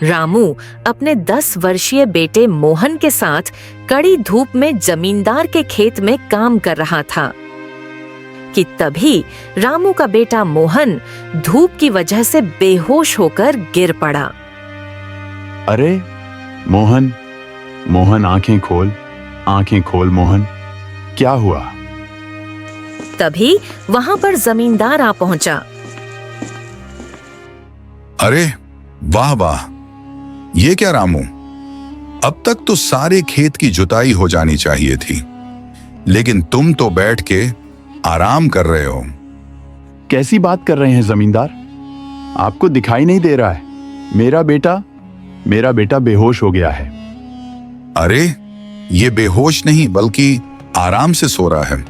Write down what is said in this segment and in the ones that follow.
रामू अपने 10 वर्षीय बेटे मोहन के साथ कड़ी धूप में जमींदार के खेत में काम कर रहा था कि तभी रामू का बेटा मोहन धूप की वजह से बेहोश होकर गिर पड़ा। अरे मोहन, मोहन आंखें खोल मोहन, क्या हुआ? तभी वहां पर जमींदार आ पहुंचा। अरे वाह वाह, ये क्या रामू, अब तक तो सारे खेत की जुताई हो जानी चाहिए थी, लेकिन तुम तो बैठ के आराम कर रहे हो। कैसी बात कर रहे हैं जमींदार? आपको दिखाई नहीं दे रहा है? मेरा बेटा बेहोश हो गया है। अरे ये बेहोश नहीं बल्कि आराम से सो रहा है।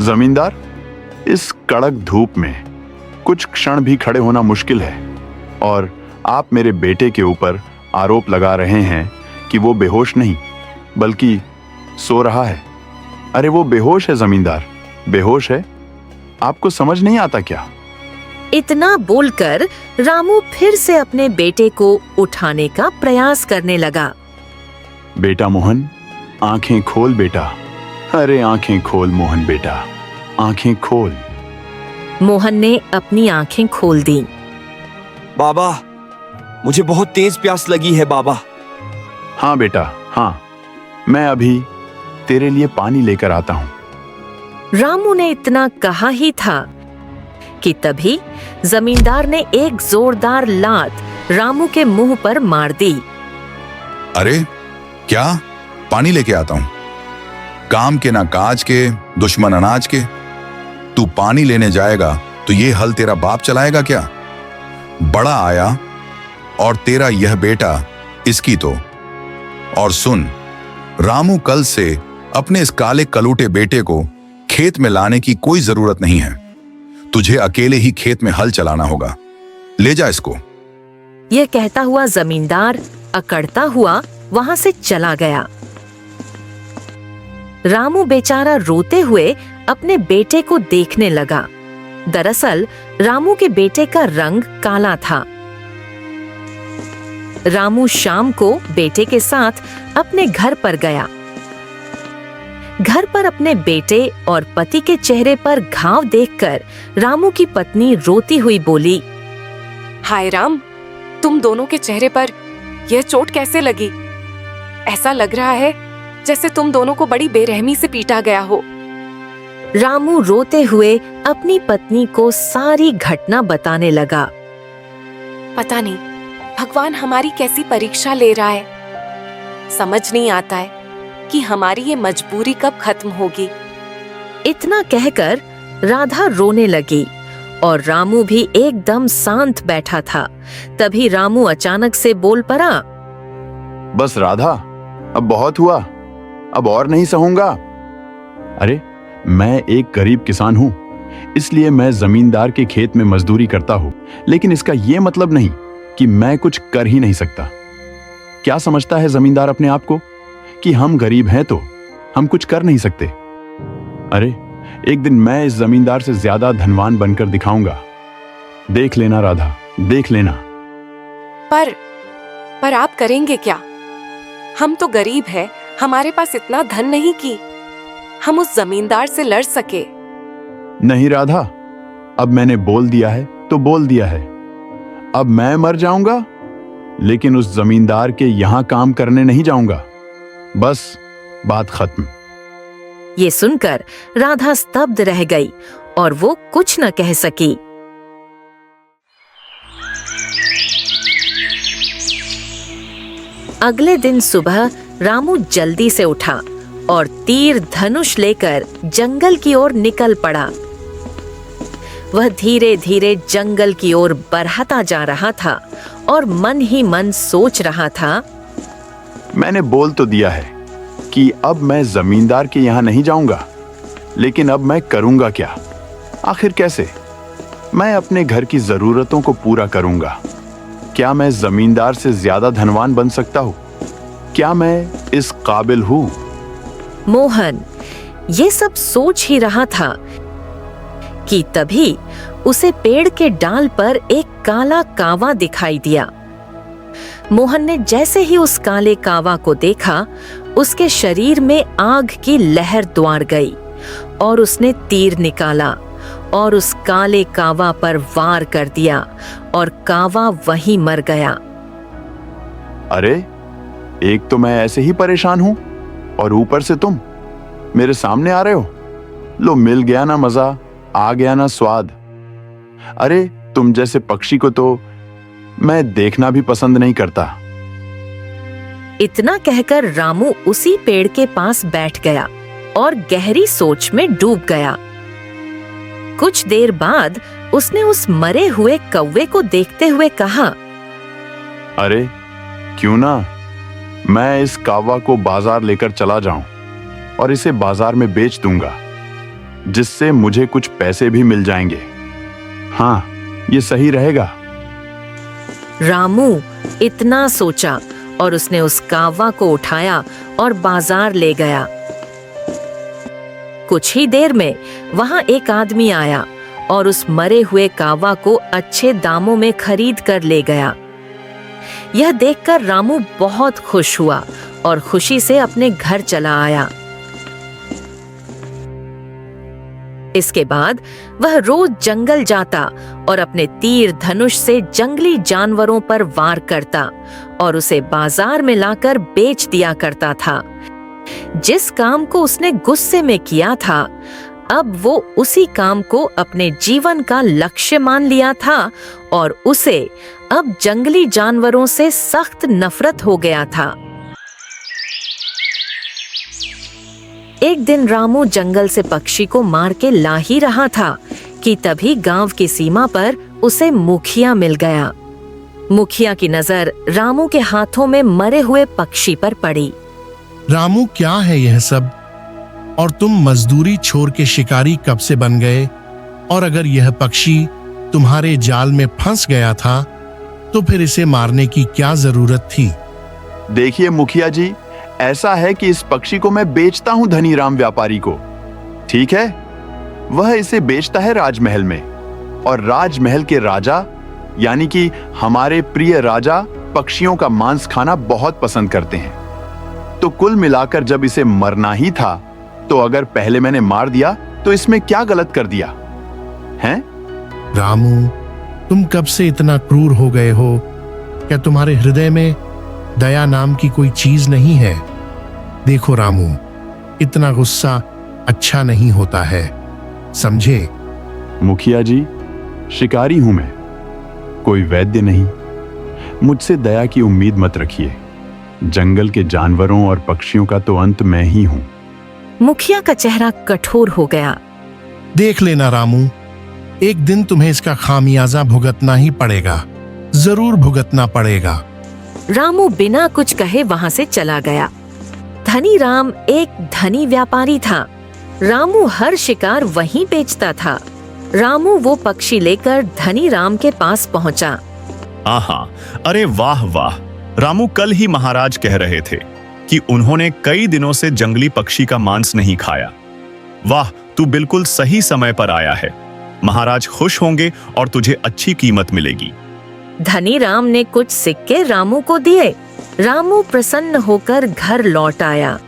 जमींदार, इस कड़क धूप में कुछ क्षण भी खड़े होना मुश्किल है और आप मेरे बेटे के ऊपर आरोप लगा रहे हैं कि वो बेहोश नहीं बल्कि सो रहा है। अरे वो बेहोश है जमींदार, बेहोश है। आपको समझ नहीं आता क्या? इतना बोलकर रामू फिर से अपने बेटे को उठाने का प्रयास करने लगा। बेटा मोहन, आंखें खोल बेटा। अरे आंखें खोल मोहन बेटा, आंखें खोल। मोहन ने अपनी आंखें खोल दी। बाबा, मुझे बहुत तेज प्यास लगी है बाबा। हाँ बेटा, हाँ, मैं अभी तेरे लिए पानी लेकर आता हूं। रामू ने इतना कहा ही था कि तभी जमींदार ने एक जोरदार लात रामू के मुंह पर मार दी। अरे क्या? पानी लेके आता हूं। काम के ना काज के, दुश्मन अनाज के। तू पानी लेने जाएगा तो ये हल तेरा बाप चलाएगा क्या? बड़ा आया और तेरा यह बेटा इसकी तो। और सुन रामू, कल से अपने इस काले कलूटे बेटे को खेत में लाने की कोई जरूरत नहीं है। तुझे अकेले ही खेत में हल चलाना होगा। ले जा इसको। यह कहता हुआ जमींदार अकड़ता हुआ वहां से चला गया। रामू बेचारा रोते हुए अपने बेटे को देखने लगा। दरअसल रामू के बेटे का रंग काला था। रामू शाम को बेटे के साथ अपने घर पर गया। घर पर अपने बेटे और पति के चेहरे पर घाव देखकर रामू की पत्नी रोती हुई बोली, हाय राम, तुम दोनों के चेहरे पर यह चोट कैसे लगी? ऐसा लग रहा है जैसे तुम दोनों को बड़ी बेरहमी से पीटा गया हो। रामू रोते हुए अपनी पत्नी को सारी घटना बताने लगा। पता नहीं भगवान हमारी कैसी परीक्षा ले रहा है। समझ नहीं आता है कि हमारी ये मजबूरी कब खत्म होगी। इतना कहकर राधा रोने लगी और रामू भी एकदम शांत बैठा था। तभी रामू अचानक से बोल पड़ा, बस राधा, अब बहुत हुआ, अब और नहीं सहूंगा। अरे मैं एक गरीब किसान हूं, इसलिए मैं जमींदार के खेत में मजदूरी करता हूं, लेकिन इसका यह मतलब नहीं कि मैं कुछ कर ही नहीं सकता। क्या समझता है जमींदार अपने आप को कि हम गरीब हैं तो हम कुछ कर नहीं सकते? अरे एक दिन मैं इस जमींदार से ज्यादा धनवान बनकर दिखाऊंगा। देख लेना राधा, देख लेना। पर आप करेंगे क्या? हम तो गरीब हैं, हमारे पास इतना धन नहीं कि हम उस जमींदार से लड़ सके। नहीं राधा, अब मैंने बोल दिया है तो बोल दिया है। अब मैं मर जाऊंगा लेकिन उस जमींदार के यहां काम करने नहीं जाऊंगा। बस बात खत्म। ये सुनकर राधा स्तब्ध रह गई और वो कुछ न कह सकी। अगले दिन सुबह रामू जल्दी से उठा और तीर धनुष लेकर जंगल की ओर निकल पड़ा। वह धीरे धीरे जंगल की ओर बढ़ता जा रहा था और मन ही मन सोच रहा था, मैंने बोल तो दिया है कि अब मैं जमींदार के यहां नहीं जाऊंगा, लेकिन अब मैं करूंगा क्या? आखिर कैसे? मैं अपने घर की जरूरतों को पूरा करूंगा। क्या मैं जमींदार से ज्यादा धनवान बन सकता हूं? क्या मैं इस काबिल हूं? मोहन ये सब सोच ही रहा था कि तभी उसे पेड़ के डाल पर एक काला कावा दिखाई दिया। मोहन ने जैसे ही उस काले कावा को देखा, उसके शरीर में आग की लहर द्वार गई और उसने तीर निकाला और उस काले कावा पर वार कर दिया और कावा वहीं मर गया। अरे, एक तो मैं ऐसे ही परेशान हूं और ऊपर से तुम मेरे सामने आ रहे हो। लो, मिल गया ना मजा, आ गया ना स्वाद। अरे, तुम जैसे पक्षी को तो मैं देखना भी पसंद नहीं करता। इतना कहकर रामू उसी पेड़ के पास बैठ गया और गहरी सोच में डूब गया। कुछ देर बाद उसने उस मरे हुए कौवे को देखते हुए कहा, अरे, क्यों ना मैं इस कावा को बाजार लेकर चला जाऊं और इसे बाजार में बेच दूंगा, जिससे मुझे कुछ पैसे भी मिल जाएंगे। हाँ, ये सही रहेगा। रामू इतना सोचा और उसने उस कावा को उठाया और बाजार ले गया। कुछ ही देर में वहां एक आदमी आया और उस मरे हुए कावा को अच्छे दामों में खरीद कर ले गया। यह देखकर रामू बहुत खुश हुआ और खुशी से अपने घर चला आया। इसके बाद वह रोज जंगल जाता और अपने तीर धनुष से जंगली जानवरों पर वार करता और उसे बाजार में लाकर बेच दिया करता था। जिस काम को उसने गुस्से में किया था, अब वो उसी काम को अपने जीवन का लक्ष्य मान लिया था और उसे अब जंगली जानवरों से सख्त नफरत हो गया था। एक दिन रामू जंगल से पक्षी को मार के ला ही रहा था कि तभी गांव की सीमा पर उसे मुखिया मिल गया। मुखिया की नजर रामू के हाथों में मरे हुए पक्षी पर पड़ी। रामू, क्या है यह सब? और तुम मजदूरी छोड़ के शिकारी कब से बन गए? और अगर यह पक्षी तुम्हारे जाल में फंस गया था तो फिर इसे मारने की क्या जरूरत थी? देखिए मुखिया जी, ऐसा है कि इस पक्षी को मैं बेचता हूं धनीराम व्यापारी को। ठीक है, वह इसे बेचता है राजमहल में, और राजमहल के राजा यानी कि हमारे प्रिय राजा पक्षियों का मांस खाना बहुत पसंद करते हैं। तो कुल मिलाकर जब इसे मरना ही था, तो अगर पहले मैंने मार दिया तो इसमें क्या गलत कर दिया हैं? रामू, तुम कब से इतना क्रूर हो गए हो? क्या तुम्हारे हृदय में दया नाम की कोई चीज नहीं है? देखो रामू, इतना गुस्सा अच्छा नहीं होता है, समझे? मुखिया जी, शिकारी हूं मैं, कोई वैद्य नहीं। मुझसे दया की उम्मीद मत रखिए। जंगल के जानवरों और पक्षियों का तो अंत मैं ही हूं। मुखिया का चेहरा कठोर हो गया। देख लेना रामू, एक दिन तुम्हें इसका खामियाजा भुगतना ही पड़ेगा, जरूर भुगतना पड़ेगा। रामू बिना कुछ कहे वहां से चला गया। धनीराम एक धनी व्यापारी था। रामू हर शिकार वहीं बेचता था। रामू वो पक्षी लेकर धनीराम के पास पहुंचा। आहा, अरे वाह वाह! रामू कल ही महाराज कह रहे थे कि उन्होंने कई दिनों से जंगली पक्षी का मांस नहीं खाया। वाह, तू बिल्कुल सही समय पर आया है। महाराज खुश होंगे और तुझे अच्छी कीमत मिलेगी। धनीराम ने कुछ सिक्के रामू को दिए। रामू प्रसन्न होकर घर लौट आया।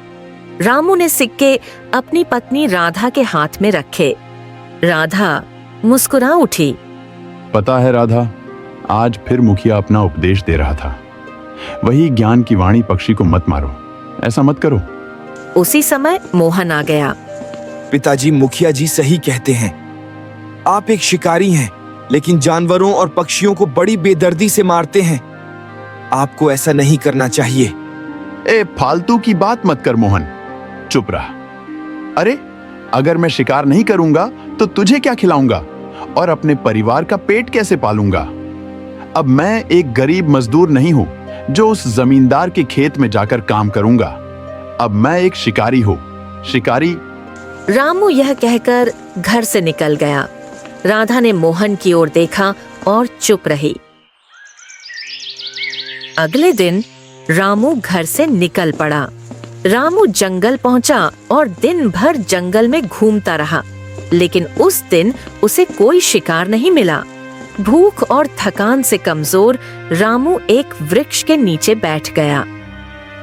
रामू ने सिक्के अपनी पत्नी राधा के हाथ में रखे। राधा मुस्कुरा उठी। पता है राधा, आज फिर मुखिया अपना उपदेश दे रहा था। वही ज्ञान की वाणी, पक्षी को मत मारो, ऐसा मत करो। उसी समय मोहन आ गया। पिताजी, मुखिया जी सही कहते हैं। आप एक शिकारी हैं, लेकिन जानवरों और पक्षियों को बड़ी बेदर्दी से मारते हैं। आपको ऐसा नहीं करना चाहिए। ए, फालतू की बात मत कर मोहन, चुप रहा। अरे, अगर मैं शिकार नहीं करूंगा तो तुझे क्या खिलाऊंगा और अपने परिवार का पेट कैसे पालूंगा? अब मैं एक गरीब मजदूर नहीं हूं जो उस जमींदार के खेत में जाकर काम करूंगा। अब मैं एक शिकारी हूं, शिकारी। रामू यह कहकर घर से निकल गया। राधा ने मोहन की ओर देखा और चुप रही। अगले दिन रामू घर से निकल पड़ा। रामू जंगल पहुंचा और दिन भर जंगल में घूमता रहा, लेकिन उस दिन उसे कोई शिकार नहीं मिला। भूख और थकान से कमजोर रामू एक वृक्ष के नीचे बैठ गया।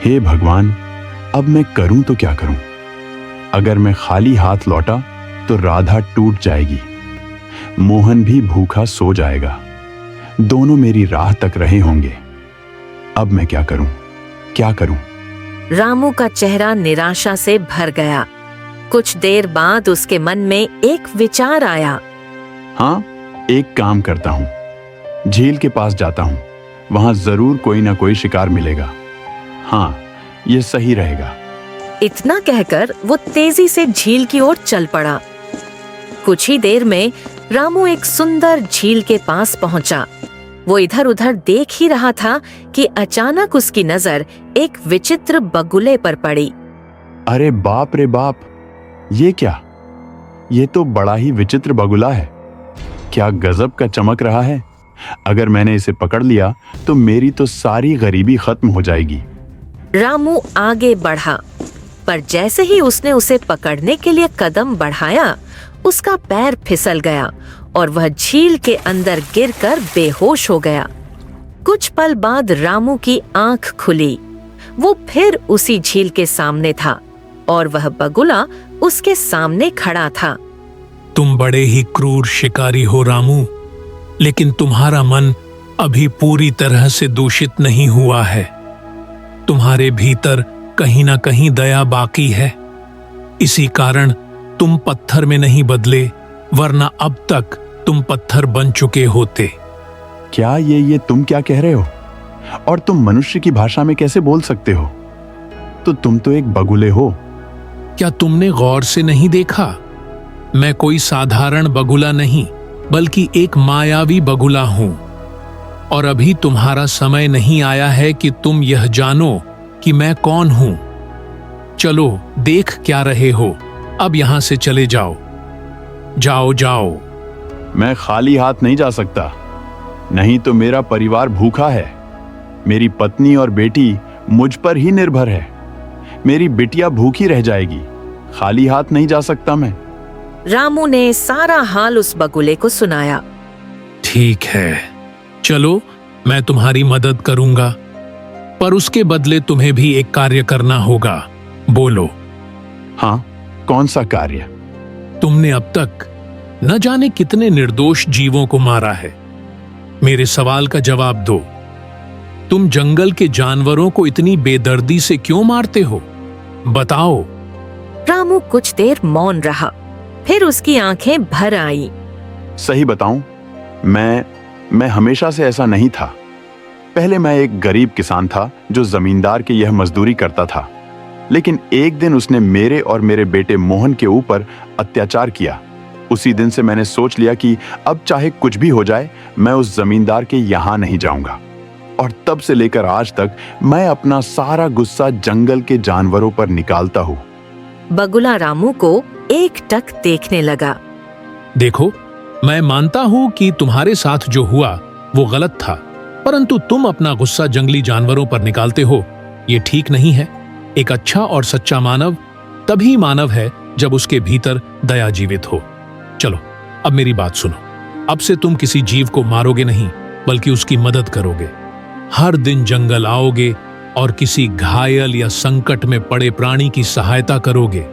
हे भगवान, अब मैं करूं तो क्या करूं? अगर मैं खाली हाथ लौटा तो राधा टूट जाएगी, मोहन भी भूखा सो जाएगा, दोनों मेरी राह तक रहे होंगे। अब मैं क्या करूं? क्या करूं? रामू का चेहरा निराशा से भर गया। कुछ देर बाद उसके मन में एक विचार आया। हाँ, एक काम करता हूं, झील के पास जाता हूं, वहां जरूर कोई ना कोई शिकार मिलेगा। हाँ, यह सही रहेगा। इतना कहकर वो तेजी से झील की ओर चल पड़ा। कुछ ही देर में रामू एक सुंदर झील के पास पहुंचा। वो इधर उधर देख ही रहा था कि अचानक उसकी नजर एक विचित्र बगुले पर पड़ी। अरे बाप रे बाप, ये क्या? ये तो बड़ा ही विचित्र बगुला है। क्या गजब का चमक रहा है। अगर मैंने इसे पकड़ लिया तो मेरी तो सारी गरीबी खत्म हो जाएगी। रामू आगे बढ़ा, पर जैसे ही उसने उसे पकड़ने के लिए कदम बढ़ाया, उसका पैर फिसल गया और वह झील के अंदर गिरकर बेहोश हो गया। कुछ पल बाद रामू की आंख खुली। वो फिर उसी झील के सामने था और वह बगुला उसके सामने खड़ा था। तुम बड़े ही क्रूर शिकारी हो रामू, लेकिन तुम्हारा मन अभी पूरी तरह से दूषित नहीं हुआ है। तुम्हारे भीतर कहीं ना कहीं दया बाकी है। इसी कारण तुम पत्थर में नहीं बदले, वरना अब तक तुम पत्थर बन चुके होते। क्या ये तुम क्या कह रहे हो? और तुम मनुष्य की भाषा में कैसे बोल सकते हो? तो तुम तो एक बगुले हो। क्या तुमने गौर से नहीं देखा? मैं कोई साधारण बगुला नहीं, बल्कि एक मायावी बगुला हूं। और अभी तुम्हारा समय नहीं आया है कि तुम यह जानो कि मैं कौन हूं। चलो, देख क्या रहे हो, अब यहां से चले जाओ। जाओ जाओ। मैं खाली हाथ नहीं जा सकता, नहीं तो मेरा परिवार भूखा है। मेरी पत्नी और बेटी मुझ पर ही निर्भर है। मेरी बिटिया भूखी रह जाएगी। खाली हाथ नहीं जा सकता मैं। रामू ने सारा हाल उस बगुले को सुनाया। ठीक है, चलो, मैं तुम्हारी मदद करूंगा, पर उसके बदले तुम्हें भी एक कार्य करना होगा। बोलो। हाँ, कौन सा कार्य? तुमने अब तक न जाने कितने निर्दोष जीवों को मारा है। मेरे सवाल का जवाब दो। तुम जंगल के जानवरों को इतनी बेदर्दी से क्यों मारते हो? बताओ। रामू कुछ देर मौन रहा, फिर उसकी आंखें भर आई। सही बताऊं, मैं हमेशा से ऐसा नहीं था। पहले मैं एक गरीब किसान था जो जमींदार के यह मजदूरी करता था। लेकिन एक दिन उसने मेरे और मेरे बेटे मोहन के ऊपर अत्याचार किया। उसी दिन से मैंने सोच लिया कि अब चाहे कुछ भी हो जाए, मैं उस जमींदार के यहां नहीं जाऊंगा। और तब से लेकर आज तक मैं अपना सारा गुस्सा जंगल के जानवरों पर निकालता हूं। बगुला रामू को एकटक देखने लगा। देखो, मैं मानता हूं कि तुम्हारे साथ जो हुआ वो गलत था, परंतु तुम अपना गुस्सा जंगली जानवरों पर निकालते हो, ये ठीक नहीं है। एक अच्छा और सच्चा मानव तभी मानव है जब उसके भीतर दया जीवित हो। चलो, अब मेरी बात सुनो। अब से तुम किसी जीव को मारोगे नहीं, बल्कि उसकी मदद करोगे। हर दिन जंगल आओगे और किसी घायल या संकट में पड़े प्राणी की सहायता करोगे।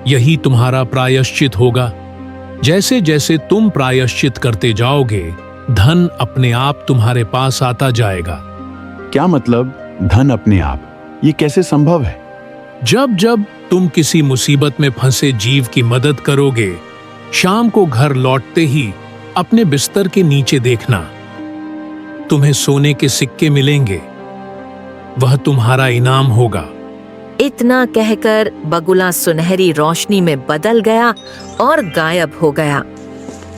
यही तुम्हारा प्रायश्चित होगा। जैसे जैसे तुम प्रायश्चित करते जाओगे, धन अपने आप तुम्हारे पास आता जाएगा। क्या मतलब धन अपने आप? ये कैसे संभव है? जब जब तुम किसी मुसीबत में फंसे जीव की मदद करोगे, शाम को घर लौटते ही अपने बिस्तर के नीचे देखना, तुम्हें सोने के सिक्के मिलेंगे। वह तुम्हारा इनाम होगा। इतना कहकर बगुला सुनहरी रोशनी में बदल गया और गायब हो गया।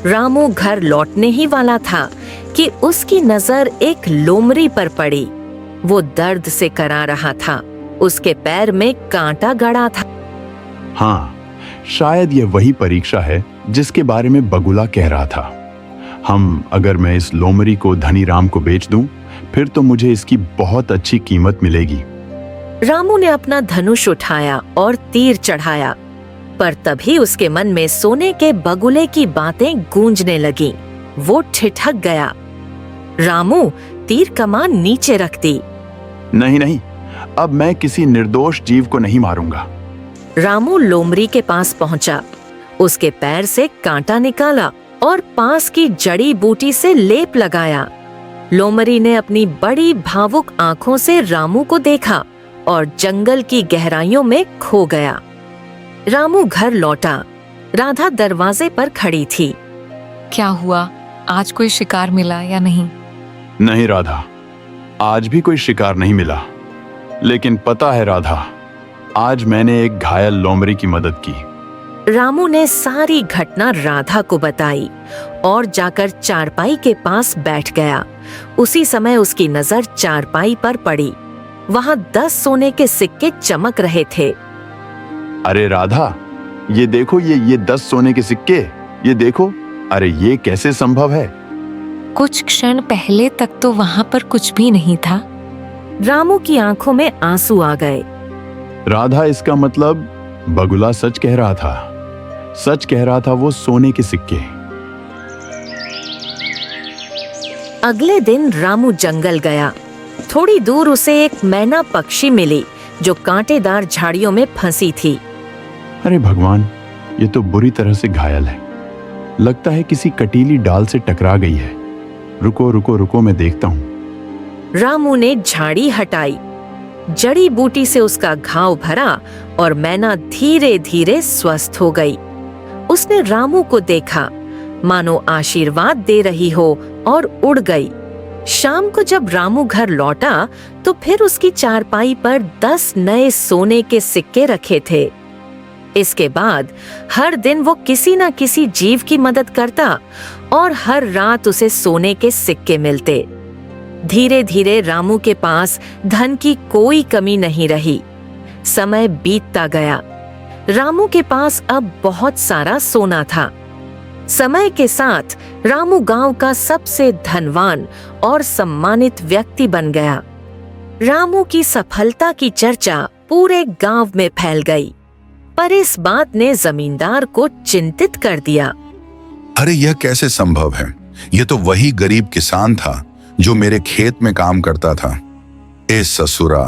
रामू घर लौटने ही वाला था कि उसकी नजर एक लोमड़ी पर पड़ी। वो दर्द से करा रहा था। उसके पैर में कांटा गड़ा था। हाँ, शायद यह वही परीक्षा है जिसके बारे में बगुला कह रहा था। अगर मैं इस लोमड़ी को धनी राम को बेच दूं, फिर तो मुझे इसकी बहुत अच्छी कीमत मिलेगी। रामू ने अपना धनुष उठाया और तीर चढ़ाया, पर तभी उसके मन में सोने के बगुले की बातें गूंजने लगीं। वो ठिठक गया। रामू तीर कमान नीचे रख दी। नहीं नहीं, अब मैं किसी निर्दोष जीव को नहीं मारूंगा। रामू लोमड़ी के पास पहुंचा, उसके पैर से कांटा निकाला और पास की जड़ी बूटी से लेप लगाया। लोमड़ी ने अपनी बड़ी भावुक आंखों से रामू को देखा और जंगल की गहराइयों में खो गया। रामू घर लौटा। राधा दरवाजे पर खड़ी थी। क्या हुआ? आज कोई शिकार मिला या नहीं? नहीं राधा, आज भी कोई शिकार नहीं मिला। लेकिन पता है राधा, आज मैंने एक घायल लोमड़ी की मदद की। रामू ने सारी घटना राधा को बताई और जाकर चारपाई के पास बैठ गया। उसी समय उसकी नजर चारपाई पर पड़ी। वहां 10 सोने के सिक्के चमक रहे थे। अरे राधा, ये देखो, ये 10 सोने के सिक्के, ये देखो। अरे ये कैसे संभव है? कुछ क्षण पहले तक तो वहां पर कुछ भी नहीं था। रामू की आंखों में आंसू आ गए। राधा, इसका मतलब बगुला सच कह रहा था। सच कह रहा था वो सोने के सिक्के। अगले दिन रामू जंगल गया। थोड़ी दूर उसे एक मैना पक्षी मिली जो कांटेदार झाड़ियों में फंसी थी। अरे भगवान, ये तो बुरी तरह से घायल है। लगता है किसी कटीली डाल से टकरा गई है। रुको रुको रुको, मैं देखता हूँ। रामू ने झाड़ी हटाई, जड़ी बूटी से उसका घाव भरा और मैना धीरे धीरे स्वस्थ हो गई। उसने रामू को देखा, मानो आशीर्वाद दे रही हो, और उड़ गई। शाम को जब रामू घर लौटा तो फिर उसकी चारपाई पर 10 नए सोने के सिक्के रखे थे। इसके बाद हर दिन वो किसी न किसी जीव की मदद करता और हर रात उसे सोने के सिक्के मिलते। धीरे धीरे रामू के पास धन की कोई कमी नहीं रही। समय बीतता गया। रामू के पास अब बहुत सारा सोना था। समय के साथ रामू गांव का सबसे धनवान और सम्मानित व्यक्ति बन गया। रामू की सफलता की चर्चा पूरे गांव में फैल गई, पर इस बात ने जमींदार को चिंतित कर दिया। अरे यह कैसे संभव है? यह तो वही गरीब किसान था जो मेरे खेत में काम करता था। ए ससुरा,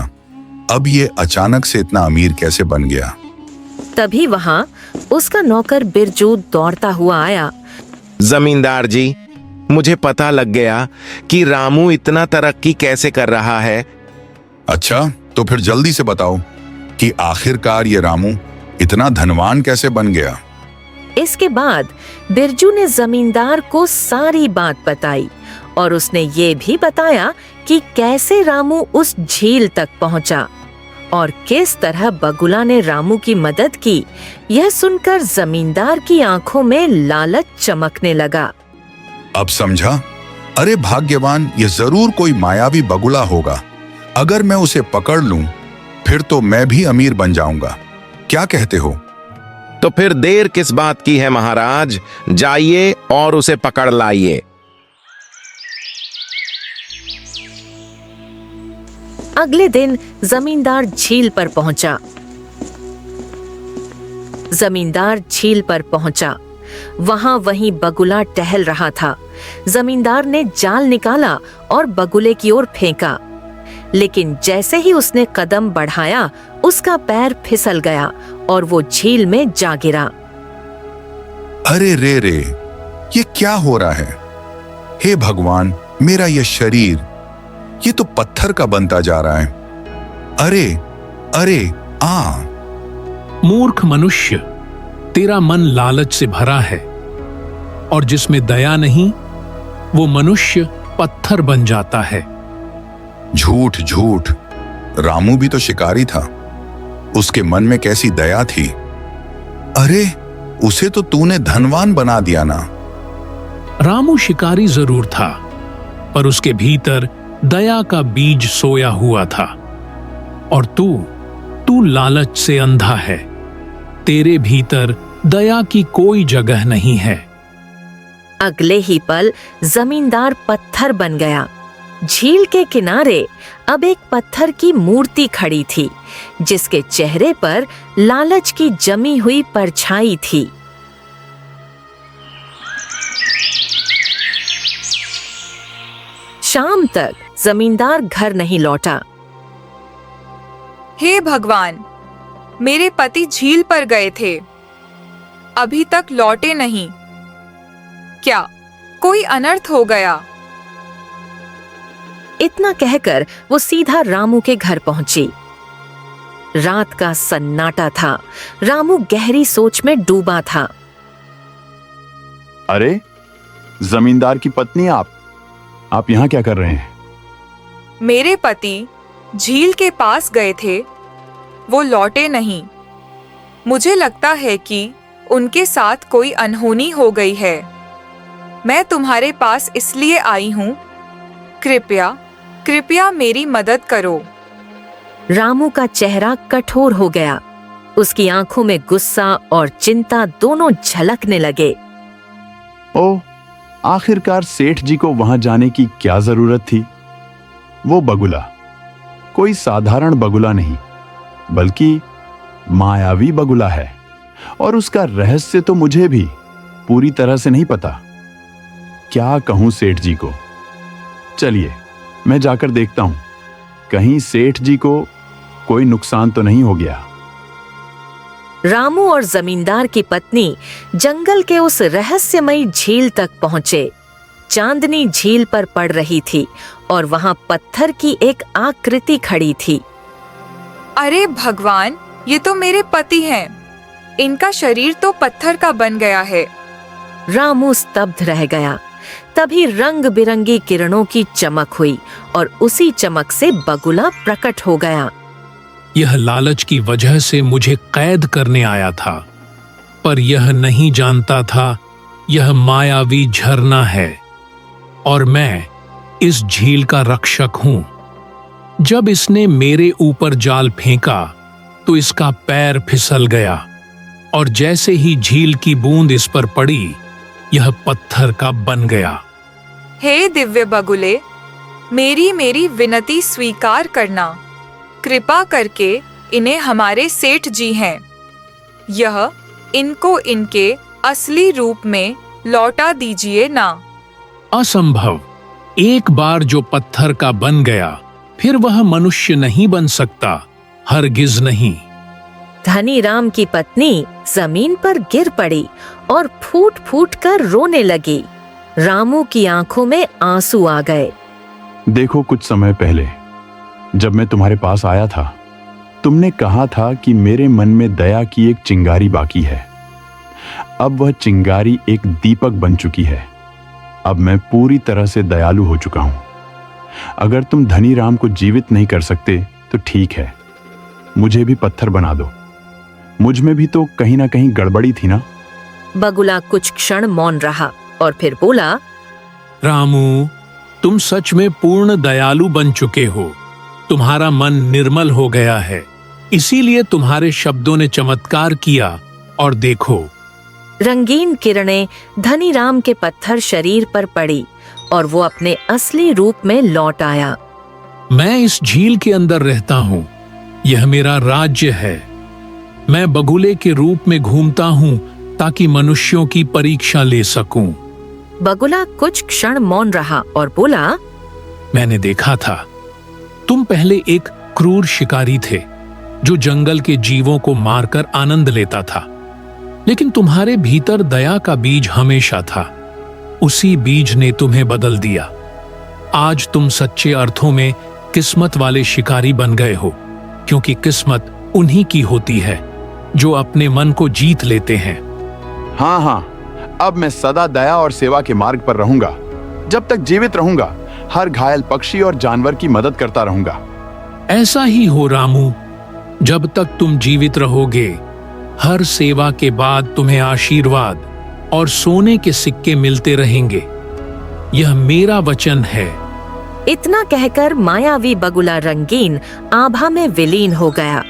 अब ये अचानक से इतना अमीर कैसे बन गया? तभी वहां उसका नौकर बिरजू दौड़ता हुआ आया। जमींदार जी, मुझे पता लग गया कि रामू इतना तरक्की कैसे कर रहा है। अच्छा, तो फिर जल्दी से बताओ कि आखिरकार ये रामू इतना धनवान कैसे बन गया? इसके बाद बिरजू ने जमींदार को सारी बात बताई और उसने ये भी बताया कि कैसे रामू उस झील तक पहुंचा और किस तरह बगुला ने रामू की मदद की। यह सुनकर जमींदार की आंखों में लालच चमकने लगा। अब समझा। अरे भाग्यवान, ये जरूर कोई मायावी बगुला होगा। अगर मैं उसे पकड़ लूं, फिर तो मैं भी अमीर बन जाऊंगा। क्या कहते हो? तो फिर देर किस बात की है महाराज? जाइए और उसे पकड़ लाइए। अगले दिन जमींदार झील पर पहुंचा। वहां वहीं बगुला टहल रहा था। जमींदार ने जाल निकाला और बगुले की ओर फेंका, लेकिन जैसे ही उसने कदम बढ़ाया उसका पैर फिसल गया और वो झील में जा गिरा। अरे रे रे, ये क्या हो रहा है? हे भगवान, मेरा यह शरीर, ये तो पत्थर का बनता जा रहा है। अरे अरे मूर्ख मनुष्य, तेरा मन लालच से भरा है और जिसमें दया नहीं वो मनुष्य पत्थर बन जाता है। झूठ झूठ, रामू भी तो शिकारी था। उसके मन में कैसी दया थी। अरे उसे तो तूने धनवान बना दिया ना। रामू शिकारी जरूर था, पर उसके भीतर दया का बीज सोया हुआ था। और तू लालच से अंधा है। तेरे भीतर दया की कोई जगह नहीं है। अगले ही पल जमींदार पत्थर बन गया। झील के किनारे अब एक पत्थर की मूर्ति खड़ी थी, जिसके चेहरे पर लालच की जमी हुई परछाई थी। शाम तक जमींदार घर नहीं लौटा। हे भगवान, मेरे पति झील पर गए थे, अभी तक लौटे नहीं। क्या कोई अनर्थ हो गया? इतना कहकर वो सीधा रामू के घर पहुंची। रात का सन्नाटा था। रामू गहरी सोच में डूबा था। अरे जमींदार की पत्नी, आप यहाँ क्या कर रहे हैं? मेरे पति झील के पास गए थे, वो लौटे नहीं। मुझे लगता है कि उनके साथ कोई अनहोनी हो गई है। मैं तुम्हारे पास इसलिए आई हूँ, कृपया मेरी मदद करो। रामू का चेहरा कठोर हो गया। उसकी आंखों में गुस्सा और चिंता दोनों झलकने लगे। ओह, आखिरकार सेठ जी को वहां जाने की क्या जरूरत थी? वो बगुला कोई साधारण बगुला नहीं, बल्कि मायावी बगुला है, और उसका रहस्य तो मुझे भी पूरी तरह से नहीं पता। क्या कहूं सेठ जी को? चलिए मैं जाकर देखता हूं, कहीं सेठ जी को कोई नुकसान तो नहीं हो गया। रामू और जमींदार की पत्नी जंगल के उस रहस्यमयी झील तक पहुंचे। चांदनी झील पर पड़ रही थी और वहां पत्थर की एक आकृति खड़ी थी। अरे भगवान, ये तो मेरे पति हैं। इनका शरीर तो पत्थर का बन गया है। रामू स्तब्ध रह गया। तभी रंग बिरंगी किरणों की चमक हुई और उसी चमक से बगुला प्रकट हो गया। यह लालच की वजह से मुझे कैद करने आया था, पर यह नहीं जानता था यह मायावी झरना है और मैं इस झील का रक्षक हूं। जब इसने मेरे ऊपर जाल फेंका तो इसका पैर फिसल गया और जैसे ही झील की बूंद इस पर पड़ी, यह पत्थर का बन गया। हे दिव्य बगुले, मेरी विनती स्वीकार करना। कृपा करके इन्हें हमारे सेठ जी हैं, यह इनको इनके असली रूप में लौटा दीजिए ना। असंभव। एक बार जो पत्थर का बन गया, फिर वह मनुष्य नहीं बन सकता, हरगिज नहीं। धनीराम की पत्नी जमीन पर गिर पड़ी और फूट फूट कर रोने लगी। रामू की आंखों में आंसू आ गए। देखो, कुछ समय पहले जब मैं तुम्हारे पास आया था, तुमने कहा था कि मेरे मन में दया की एक चिंगारी बाकी है। अब वह चिंगारी एक दीपक बन चुकी है। अब मैं पूरी तरह से दयालु हो चुका हूं। अगर तुम धनीराम को जीवित नहीं कर सकते तो ठीक है, मुझे भी पत्थर बना दो। मुझ में भी तो कहीं ना कहीं गड़बड़ी थी ना। बगुला कुछ क्षण मौन रहा और फिर बोला, रामू, तुम सच में पूर्ण दयालु बन चुके हो। तुम्हारा मन निर्मल हो गया है, इसीलिए तुम्हारे शब्दों ने चमत्कार किया। और देखो, रंगीन किरणें धनीराम के पत्थर शरीर पर पड़ी और वो अपने असली रूप में लौट आया। मैं इस झील के अंदर रहता हूँ, यह मेरा राज्य है। मैं बगुले के रूप में घूमता हूँ ताकि मनुष्यों की परीक्षा ले सकूं। बगुला कुछ क्षण मौन रहा और बोला, मैंने देखा था, तुम पहले एक क्रूर शिकारी थे जो जंगल के जीवों को मारकर आनंद लेता था, लेकिन तुम्हारे भीतर दया का बीज हमेशा था। उसी बीज ने तुम्हें बदल दिया। आज तुम सच्चे अर्थों में किस्मत वाले शिकारी बन गए हो, क्योंकि किस्मत उन्हीं की होती है जो अपने मन को जीत लेते हैं। हाँ, अब मैं सदा दया और सेवा के मार्ग पर रहूंगा। जब तक जीवित रहूंगा, हर घायल पक्षी और जानवर की मदद करता रहूंगा। ऐसा ही हो रामू, जब तक तुम जीवित रहोगे, हर सेवा के बाद तुम्हें आशीर्वाद और सोने के सिक्के मिलते रहेंगे। यह मेरा वचन है। इतना कहकर मायावी बगुला रंगीन आभा में विलीन हो गया।